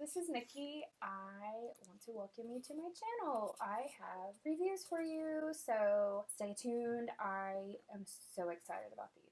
This is Nikki. I want to welcome you to my channel. I have reviews for you, so stay tuned. I am so excited about these.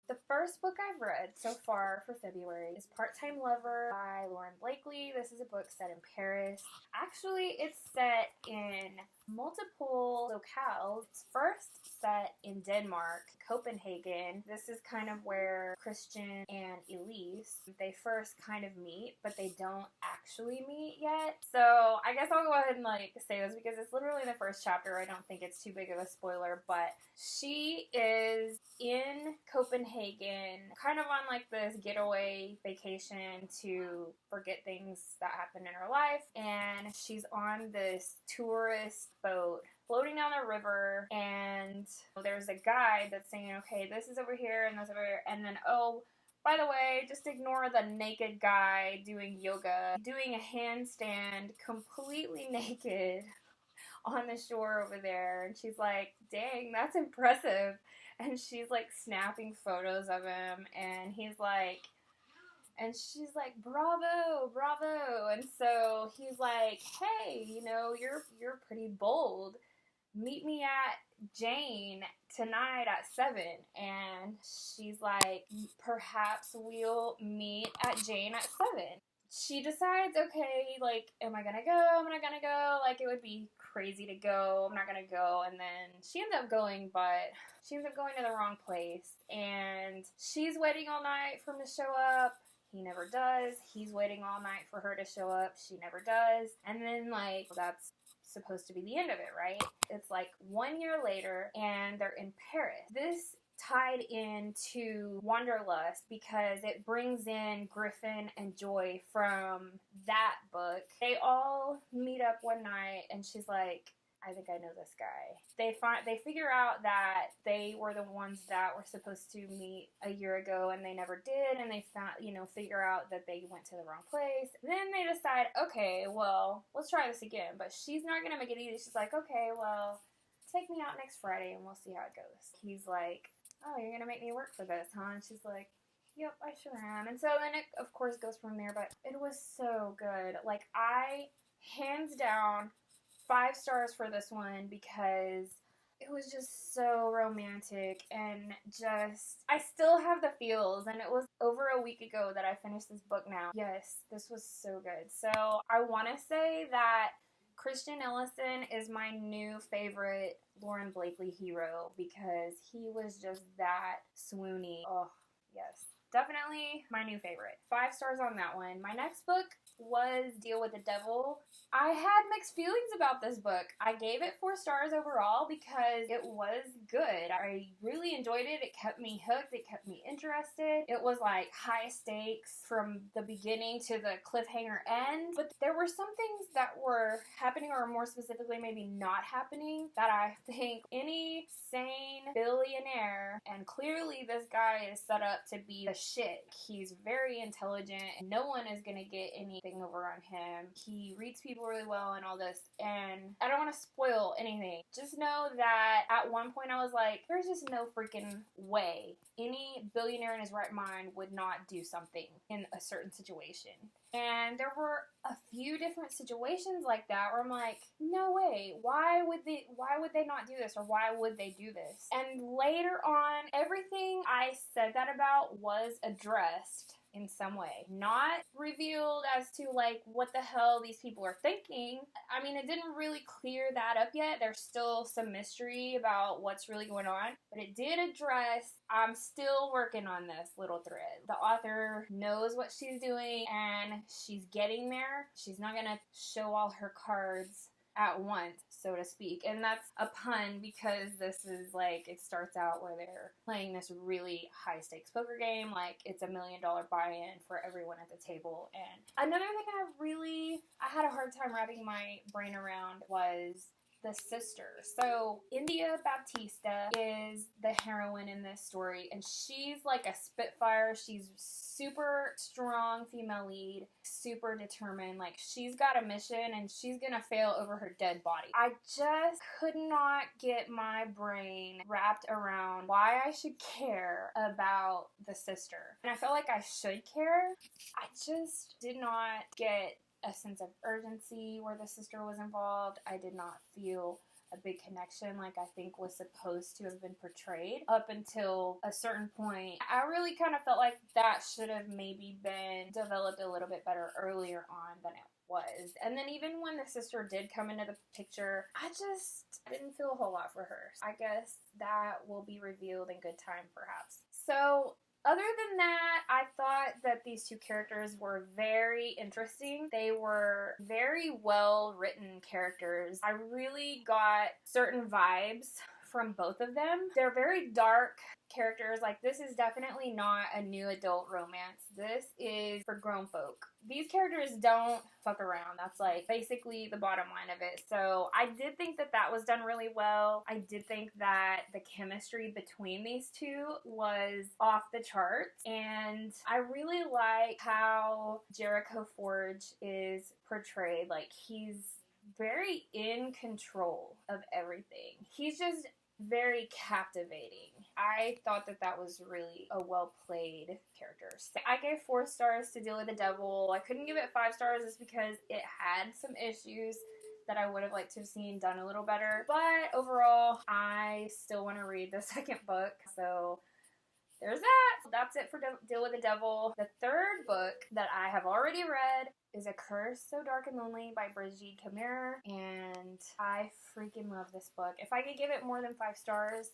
The first book I've read so far for February is Part-Time Lover by Lauren Blakely. This is a book set in Paris. Actually, it's set in multiple locales. It's first set in Denmark, Copenhagen. This is kind of where Christian and Elise, they first kind of meet, but they don't actually meet yet. So I guess I'll go ahead and say this because it's literally in the first chapter. I don't think it's too big of a spoiler, but she is in Copenhagen, kind of on this getaway vacation to forget things that happened in her life, and she's on this tourist boat floating down the river, and there's a guide that's saying, okay, this is over here and this over here, and then, oh, by the way, just ignore the naked guy doing yoga, doing a handstand completely naked on the shore over there. And she's like, dang, that's impressive. And she's snapping photos of him, and he's like, and she's like, bravo, bravo. And so he's like, hey, you're pretty bold. Meet me at Jane tonight at 7. And she's like, perhaps we'll meet at Jane at 7. She decides, okay, am I gonna go? Am I gonna go? It would be crazy to go. I'm not gonna go. And then she ends up going, but she ends up going to the wrong place. And she's waiting all night for him to show up. He never does. He's waiting all night for her to show up. She never does. And then, that's supposed to be the end of it, right? It's 1 year later, and they're in Paris. This tied into Wanderlust because it brings in Griffin and Joy from that book. They all meet up one night, and she's like, I think I know this guy. They figure out that they were the ones that were supposed to meet a year ago, and they never did, and they figure out that they went to the wrong place. Then they decide, okay, well, let's try this again. But she's not gonna make it easy. She's like, okay, well, take me out next Friday and we'll see how it goes. He's like, oh, you're gonna make me work for this, huh? And she's like, yep, I sure am. And so then it, of course, goes from there, but it was so good. I, hands down, 5 stars for this one because it was just so romantic and just, I still have the feels, and it was over a week ago that I finished this book now. Yes, this was so good. So I want to say that Christian Ellison is my new favorite Lauren Blakely hero because he was just that swoony. Oh, yes. Definitely my new favorite. 5 stars on that one. My next book was Deal with the Devil. I had mixed feelings about this book. I gave it 4 stars overall because it was good. I really enjoyed it. It kept me hooked. It kept me interested. It was high stakes from the beginning to the cliffhanger end. But there were some things that were happening, or more specifically maybe not happening, that I think any sane billionaire, and clearly this guy is set up to be the shit. He's very intelligent. No one is gonna get anything over on him. He reads people really well and all this, and I don't want to spoil anything. Just know that at one point I was like, there's just no freaking way any billionaire in his right mind would not do something in a certain situation. And there were a few different situations like that where I'm like, no way, why would they not do this, or why would they do this? And later on, everything I said that about was addressed in some way. Not revealed as to what the hell these people are thinking. I mean, it didn't really clear that up yet. There's still some mystery about what's really going on, but it did address, I'm still working on this little thread. The author knows what she's doing, and she's getting there. She's not gonna show all her cards at once, so to speak. And that's a pun because this is it starts out where they're playing this really high stakes poker game. It's $1 million buy-in for everyone at the table. And another thing I had a hard time wrapping my brain around was the sister. So India Baptista is the heroine in this story, and she's like a spitfire. She's super strong female lead, super determined. Like, she's got a mission and she's gonna fail over her dead body. I just could not get my brain wrapped around why I should care about the sister. And I felt like I should care. I just did not get a sense of urgency where the sister was involved. I did not feel a big connection like I think was supposed to have been portrayed up until a certain point. I really kind of felt like that should have maybe been developed a little bit better earlier on than it was. And then even when the sister did come into the picture, I just didn't feel a whole lot for her. I guess that will be revealed in good time, perhaps. So other than that, I thought that these two characters were very interesting. They were very well written characters. I really got certain vibes from both of them. They're very dark characters. Like, this is definitely not a new adult romance. This is for grown folk. These characters don't fuck around. That's like basically the bottom line of it. So I did think that that was done really well. I did think that the chemistry between these two was off the charts. And I really like how Jericho Forge is portrayed. Like, he's very in control of everything. He's just very captivating. I thought that that was really a well-played character. So I gave 4 stars to Deal with the Devil. I couldn't give it 5 stars just because it had some issues that I would have liked to have seen done a little better. But overall, I still want to read the second book. So there's that. That's it for Deal with the Devil. The third book that I have already read is A Curse So Dark and Lonely by Brigitte Kammerer, and I freaking love this book. If I could give it more than 5 stars,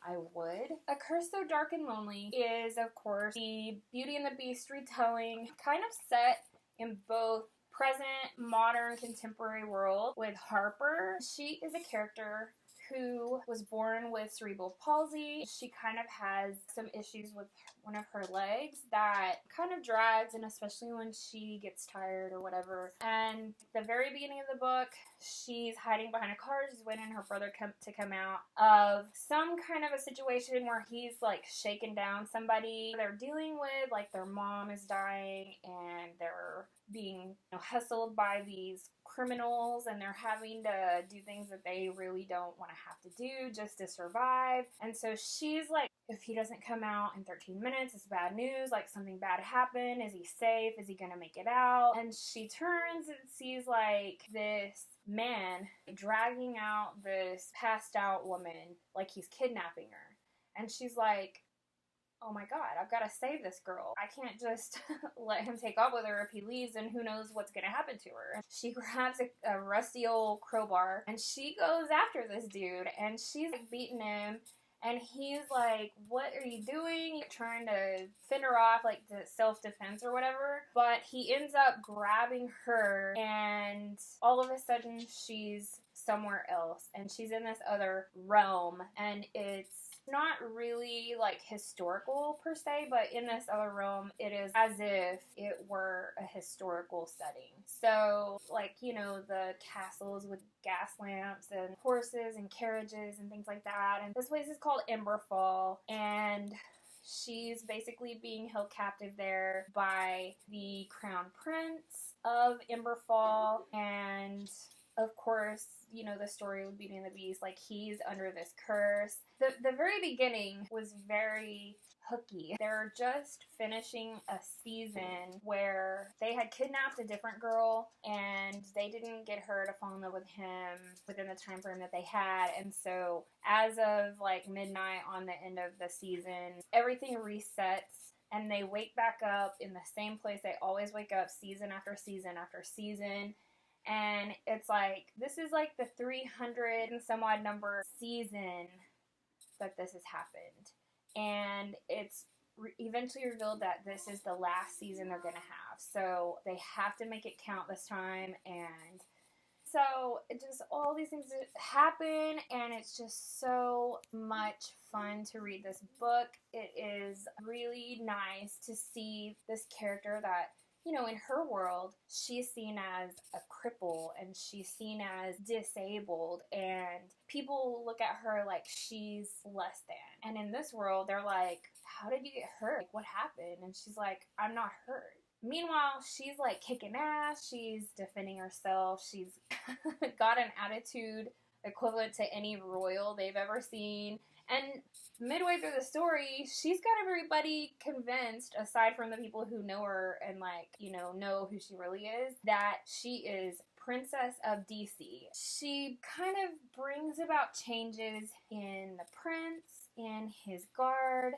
I would. A Curse So Dark and Lonely is, of course, the Beauty and the Beast retelling, kind of set in both present, modern, contemporary world with Harper. She is a character who was born with cerebral palsy. She kind of has some issues with one of her legs that kind of drags, and especially when she gets tired or whatever. And the very beginning of the book, she's hiding behind a car, just waiting for her brother to come out of some kind of a situation where he's like shaken down somebody they're dealing with, like their mom is dying and they're being hustled by these criminals, and they're having to do things that they really don't want to have to do just to survive. And so she's like, if he doesn't come out in 13 minutes, it's bad news. Like, something bad happened. Is he safe? Is he gonna make it out? And she turns and sees like this man dragging out this passed out woman like he's kidnapping her. And she's like, oh my god, I've got to save this girl. I can't just let him take off with her. If he leaves, and who knows what's going to happen to her. She grabs a rusty old crowbar, and she goes after this dude, and she's like beating him, and he's like, what are you doing? Trying to fend her off, like to self-defense or whatever. But he ends up grabbing her, and all of a sudden she's somewhere else, and she's in this other realm, and it's not really like historical per se, but in this other realm it is as if it were a historical setting. So like, the castles with gas lamps and horses and carriages and things like that. And this place is called Emberfall, and she's basically being held captive there by the crown prince of Emberfall. And of course, the story of Beauty and the Beast, like, he's under this curse. The very beginning was very hooky. They're just finishing a season where they had kidnapped a different girl, and they didn't get her to fall in love with him within the time frame that they had. And so as of like midnight on the end of the season, everything resets, and they wake back up in the same place they always wake up season after season after season. And it's like, this is like the 300 and some odd number season that this has happened. And it's eventually revealed that this is the last season they're going to have. So they have to make it count this time. And so it just, all these things happen, and it's just so much fun to read this book. It is really nice to see this character that you know, in her world, she's seen as a cripple and she's seen as disabled, and people look at her like she's less than. And in this world, they're like, how did you get hurt? Like, what happened? And she's like, I'm not hurt. Meanwhile, she's like kicking ass, she's defending herself, she's got an attitude equivalent to any royal they've ever seen. And midway through the story, she's got everybody convinced, aside from the people who know her and, like, you know who she really is, that she is Princess of DC. She kind of brings about changes in the prince, in his guard,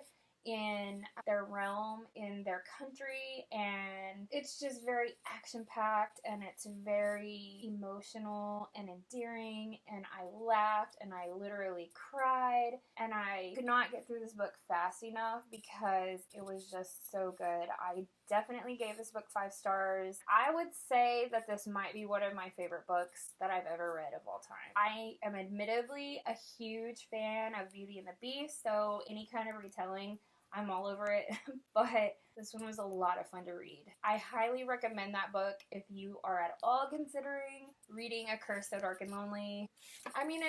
in their realm, in their country, and it's just very action-packed, and it's very emotional and endearing, and I laughed, and I literally cried, and I could not get through this book fast enough because it was just so good. I definitely gave this book 5 stars. I would say that this might be one of my favorite books that I've ever read of all time. I am admittedly a huge fan of Beauty and the Beast, so any kind of retelling, I'm all over it, but this one was a lot of fun to read. I highly recommend that book if you are at all considering reading A Curse So Dark and Lonely. I mean,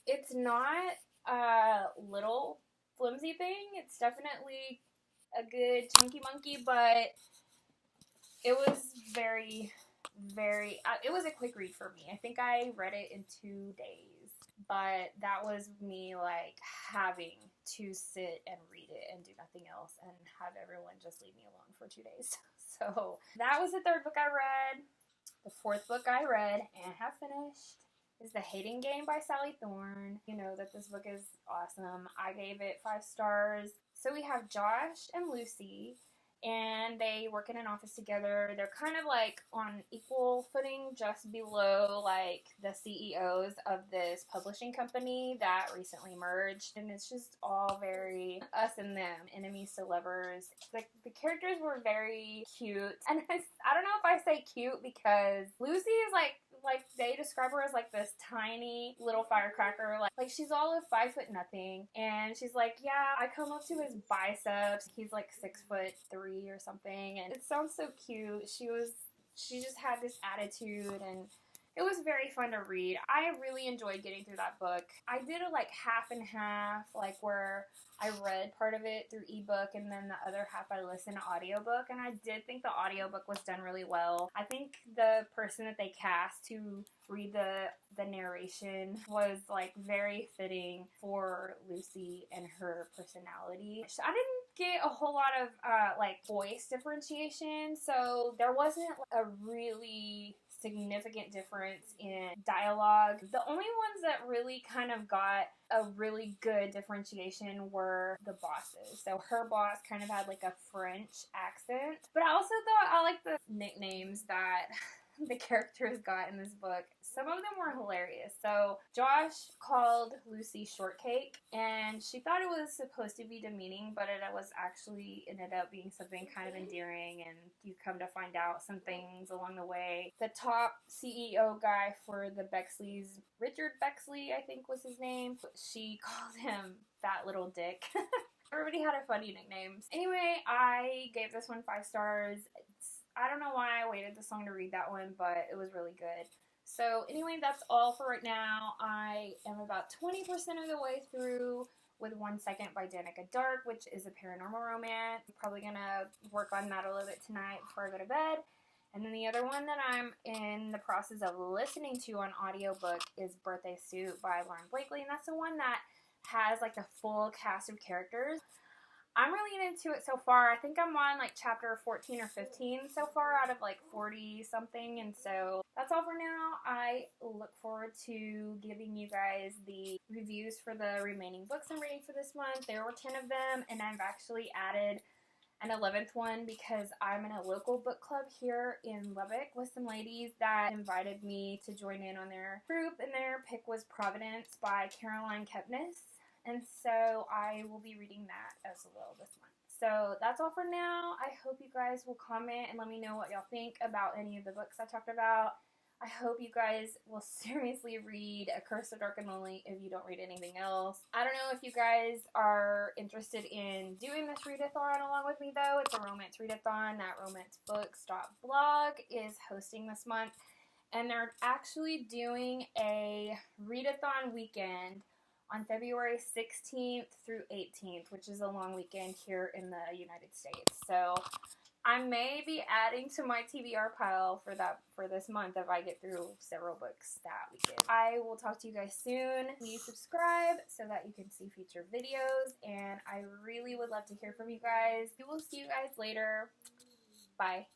it's not a little flimsy thing. It's definitely a good chunky monkey, but it was very, it was a quick read for me. I think I read it in 2 days, but that was me, like, having to sit and read it and do nothing else and have everyone just leave me alone for 2 days. So that was the 3rd book I read. The 4th book I read and have finished is The Hating Game by Sally Thorne. You know that this book is awesome. I gave it 5 stars. So we have Josh and Lucy, and they work in an office together. They're kind of like on equal footing, just below like the CEOs of this publishing company that recently merged, and it's just all very us and them, enemies to lovers. The characters were very cute, and I don't know if I say cute because Lucy is like they describe her as like this tiny little firecracker, like she's all of 5 foot nothing, and she's like, yeah, I come up to his biceps. He's like 6'3" or something, and it sounds so cute. She just had this attitude, and it was very fun to read. I really enjoyed getting through that book. I did a like half and half, like where I read part of it through ebook and then the other half I listened to audiobook, and I did think the audiobook was done really well. I think the person that they cast to read the narration was like very fitting for Lucy and her personality. I didn't get a whole lot of like voice differentiation, so there wasn't a really significant difference in dialogue. The only ones that really kind of got a really good differentiation were the bosses. So her boss kind of had like a French accent, but I also thought I liked the nicknames that the characters got in this book. Some of them were hilarious. So Josh called Lucy Shortcake, and she thought it was supposed to be demeaning, but it was actually ended up being something kind of endearing, and you come to find out some things along the way. The top CEO guy for the Bexleys, Richard Bexley, I think was his name, she called him Fat Little Dick. Everybody had a funny nicknames. Anyway, I gave this one 5 stars. I don't know why I waited this long to read that one, but it was really good. So anyway, that's all for right now. I am about 20% of the way through with 1 Second by Danica Dark, which is a paranormal romance. I'm probably going to work on that a little bit tonight before I go to bed. And then the other one that I'm in the process of listening to on audiobook is Birthday Suit by Lauren Blakely, and that's the one that has like the full cast of characters. I'm really into it so far. I think I'm on like chapter 14 or 15 so far out of like 40 something, and so that's all for now. I look forward to giving you guys the reviews for the remaining books I'm reading for this month. There were 10 of them, and I've actually added an 11th one because I'm in a local book club here in Lubbock with some ladies that invited me to join in on their group, and their pick was Providence by Caroline Kepnes. And so I will be reading that as well this month. So that's all for now. I hope you guys will comment and let me know what y'all think about any of the books I talked about. I hope you guys will seriously read A Curse of Dark and Lonely if you don't read anything else. I don't know if you guys are interested in doing this readathon along with me though. It's a romance readathon that romancebooks.blog is hosting this month. And they're actually doing a readathon weekend on February 16th through 18th, which is a long weekend here in the United States. So I may be adding to my TBR pile for this month if I get through several books that weekend. I will talk to you guys soon. Please subscribe so that you can see future videos, and I really would love to hear from you guys. We will see you guys later. Bye.